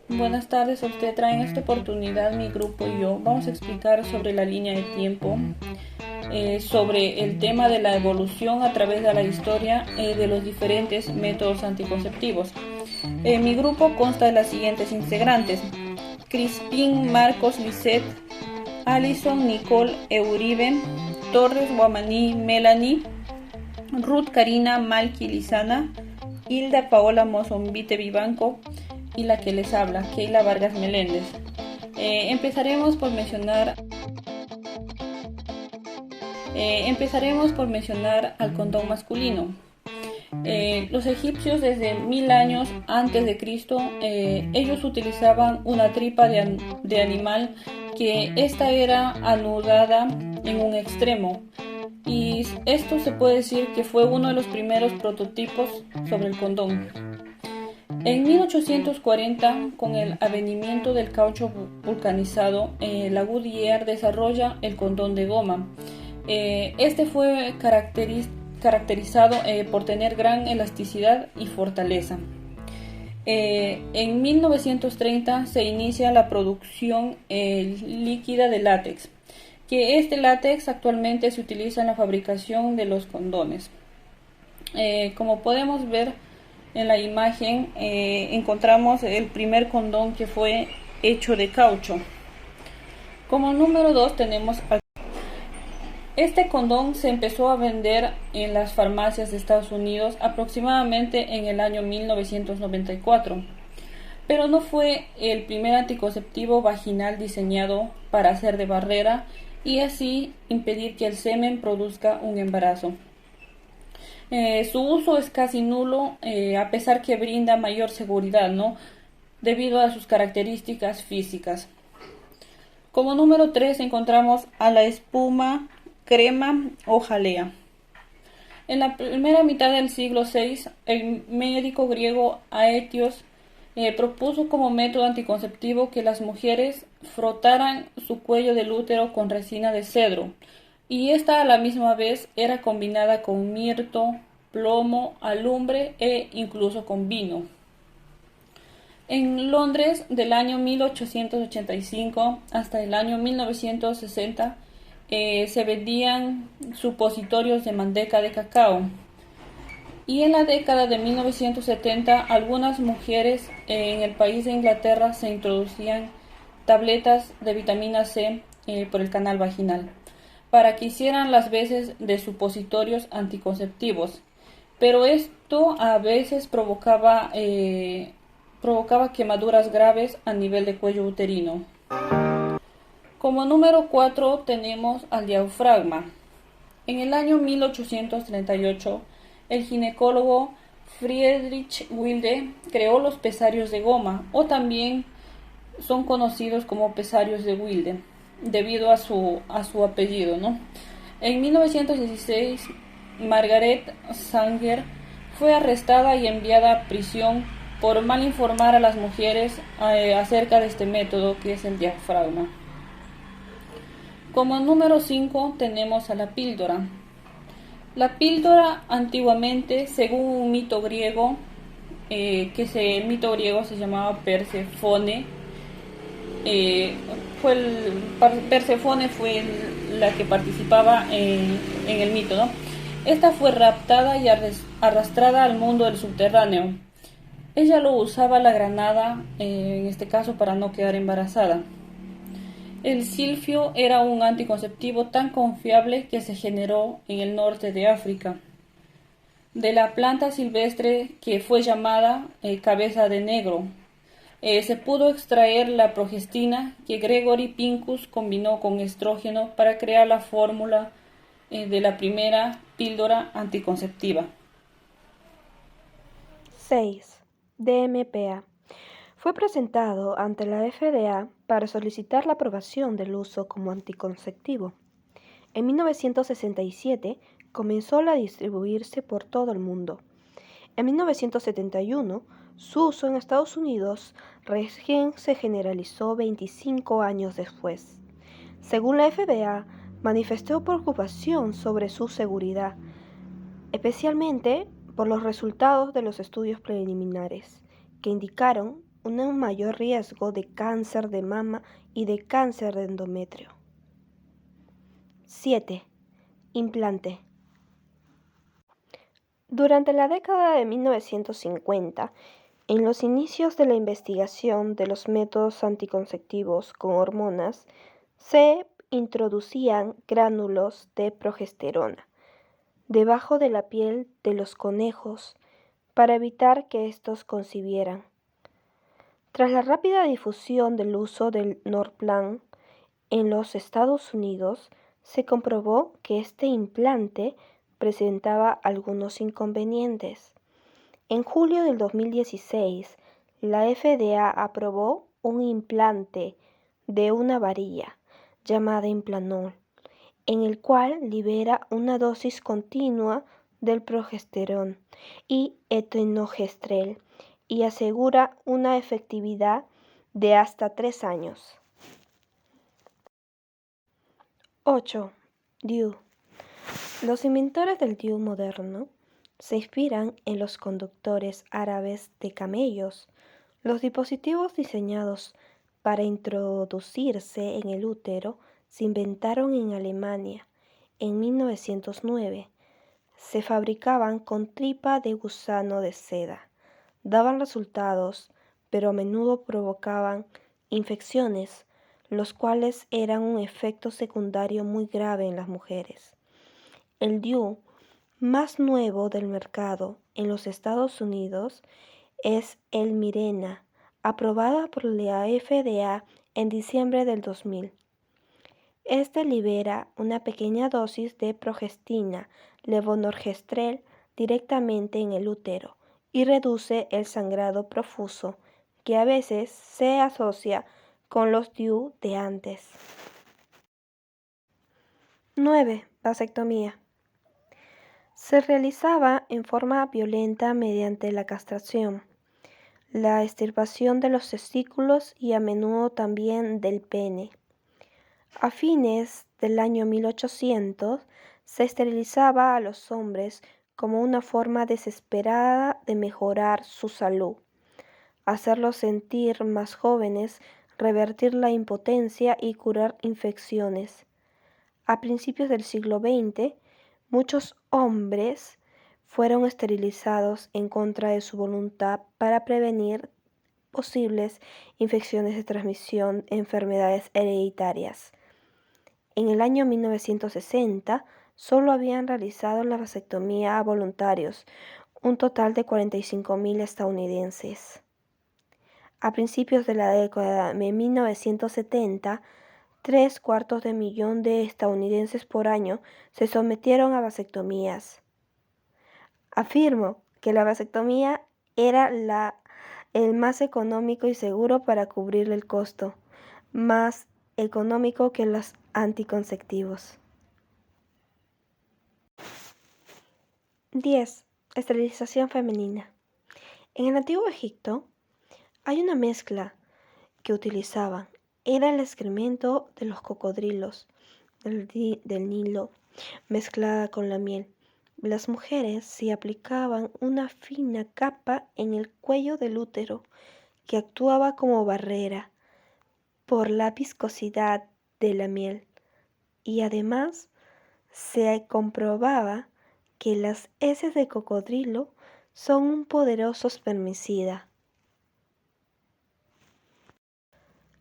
Buenas tardes, obstetra. En esta oportunidad mi grupo y yo vamos a explicar sobre la línea de tiempo, sobre el tema de la evolución a través de la historia de los diferentes métodos anticonceptivos. Mi grupo consta de las siguientes integrantes: Crispín, Marcos, Lisette, Alison, Nicole, Euribe, Torres, Guamaní, Melanie, Ruth, Karina, Malky, Lizana, Hilda, Paola, Mozombite, Vivanco y la que les habla, Keila Vargas Meléndez. Empezaremos por mencionar al condón masculino. Los egipcios desde 1000 años antes de Cristo, ellos utilizaban una tripa de animal que esta era anudada en un extremo, y esto se puede decir que fue uno de los primeros prototipos sobre el condón. En 1840, con el advenimiento del caucho vulcanizado, la Goodyear desarrolla el condón de goma. Este fue caracterizado por tener gran elasticidad y fortaleza. En 1930 se inicia la producción líquida de látex, que este látex actualmente se utiliza en la fabricación de los condones. Como podemos ver en la imagen, encontramos el primer condón que fue hecho de caucho. Como número 2 tenemos este condón se empezó a vender en las farmacias de Estados Unidos aproximadamente en el año 1994, pero no fue el primer anticonceptivo vaginal diseñado para hacer de barrera y así impedir que el semen produzca un embarazo. Su uso es casi nulo, a pesar que brinda mayor seguridad, ¿no?, debido a sus características físicas. Como número 3 encontramos a la espuma, crema o jalea. En la primera mitad del siglo VI, el médico griego Aetios propuso como método anticonceptivo que las mujeres frotaran su cuello del útero con resina de cedro, y esta a la misma vez era combinada con mirto, plomo, alumbre e incluso con vino. En Londres, del año 1885 hasta el año 1960, se vendían supositorios de manteca de cacao. Y en la década de 1970, algunas mujeres en el país de Inglaterra se introducían tabletas de vitamina C por el canal vaginal, para que hicieran las veces de supositorios anticonceptivos. Pero esto a veces provocaba quemaduras graves a nivel de cuello uterino. Como número 4 tenemos al diafragma. En el año 1838, el ginecólogo Friedrich Wilde creó los pesarios de goma, o también son conocidos como pesarios de Wilde, debido a su apellido, ¿no? En 1916, Margaret Sanger fue arrestada y enviada a prisión por mal informar a las mujeres acerca de este método que es el diafragma. Como número 5 tenemos a la píldora. La píldora antiguamente, según un mito griego, mito griego se llamaba Persefone. Persefone fue la que participaba en el mito, ¿no? Esta fue raptada y arrastrada al mundo del subterráneo. Ella lo usaba la granada, en este caso para no quedar embarazada. El silfio era un anticonceptivo tan confiable que se generó en el norte de África, de la planta silvestre que fue llamada cabeza de negro. Se pudo extraer la progestina que Gregory Pincus combinó con estrógeno para crear la fórmula de la primera píldora anticonceptiva. 6. DMPA. Fue presentado ante la FDA para solicitar la aprobación del uso como anticonceptivo. En 1967 comenzó a distribuirse por todo el mundo. En 1971, su uso en Estados Unidos recién se generalizó 25 años después. Según la FDA, manifestó preocupación sobre su seguridad, especialmente por los resultados de los estudios preliminares, que indicaron un mayor riesgo de cáncer de mama y de cáncer de endometrio. 7. Implante. Durante la década de 1950, en los inicios de la investigación de los métodos anticonceptivos con hormonas, se introducían gránulos de progesterona debajo de la piel de los conejos para evitar que estos concibieran. Tras la rápida difusión del uso del Norplant en los Estados Unidos, se comprobó que este implante presentaba algunos inconvenientes. En julio del 2016, la FDA aprobó un implante de una varilla llamada Implanol, en el cual libera una dosis continua del progesterón y etonogestrel y asegura una efectividad de hasta 3 años. 8. DIU. Los inventores del DIU moderno se inspiran en los conductores árabes de camellos. Los dispositivos diseñados para introducirse en el útero se inventaron en Alemania en 1909. Se fabricaban con tripa de gusano de seda. Daban resultados, pero a menudo provocaban infecciones, los cuales eran un efecto secundario muy grave en las mujeres. El DIU más nuevo del mercado en los Estados Unidos es el Mirena, aprobada por la FDA en diciembre del 2000. Este libera una pequeña dosis de progestina, levonorgestrel directamente en el útero y reduce el sangrado profuso, que a veces se asocia con los DIU de antes. 9. Vasectomía. Se realizaba en forma violenta mediante la castración, la extirpación de los testículos y a menudo también del pene. A fines del año 1800 se esterilizaba a los hombres como una forma desesperada de mejorar su salud, hacerlos sentir más jóvenes, revertir la impotencia y curar infecciones. A principios del siglo XX, muchos hombres fueron esterilizados en contra de su voluntad para prevenir posibles infecciones de transmisión, enfermedades hereditarias. En el año 1960, solo habían realizado la vasectomía a voluntarios, un total de 45.000 estadounidenses. A principios de la década de 1970, 3/4 de estadounidenses por año se sometieron a vasectomías. Afirmo que la vasectomía era el más económico y seguro para cubrir el costo, más económico que los anticonceptivos. 10. Esterilización femenina. En el antiguo Egipto hay una mezcla que utilizaban. Era el excremento de los cocodrilos del Nilo mezclada con la miel. Las mujeres se aplicaban una fina capa en el cuello del útero que actuaba como barrera por la viscosidad de la miel, y además se comprobaba que las heces de cocodrilo son un poderoso espermicida.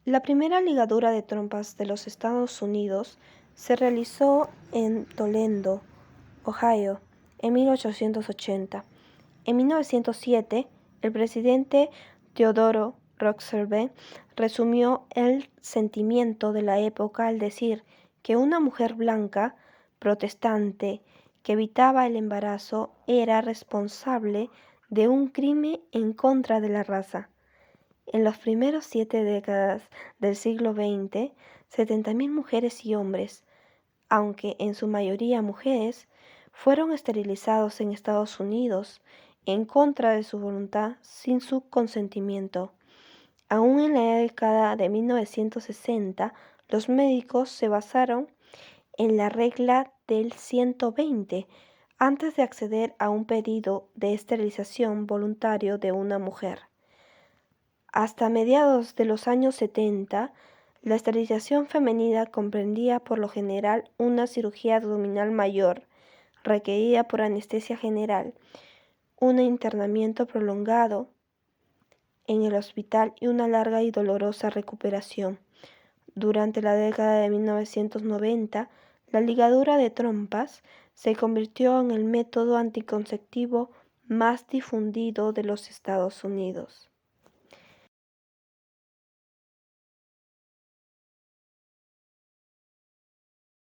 La primera ligadura de trompas de los Estados Unidos se realizó en Toledo, Ohio, en 1880. En 1907, el presidente Theodore Roosevelt resumió el sentimiento de la época al decir que una mujer blanca, protestante, que evitaba el embarazo era responsable de un crimen en contra de la raza. En las primeras 7 décadas del siglo XX, 70.000 mujeres y hombres, aunque en su mayoría mujeres, fueron esterilizados en Estados Unidos en contra de su voluntad sin su consentimiento. Aún en la década de 1960, los médicos se basaron en la regla del 120 antes de acceder a un pedido de esterilización voluntario de una mujer. Hasta mediados de los años 70, la esterilización femenina comprendía por lo general una cirugía abdominal mayor, requerida por anestesia general, un internamiento prolongado en el hospital y una larga y dolorosa recuperación. Durante la década de 1990, la ligadura de trompas se convirtió en el método anticonceptivo más difundido de los Estados Unidos.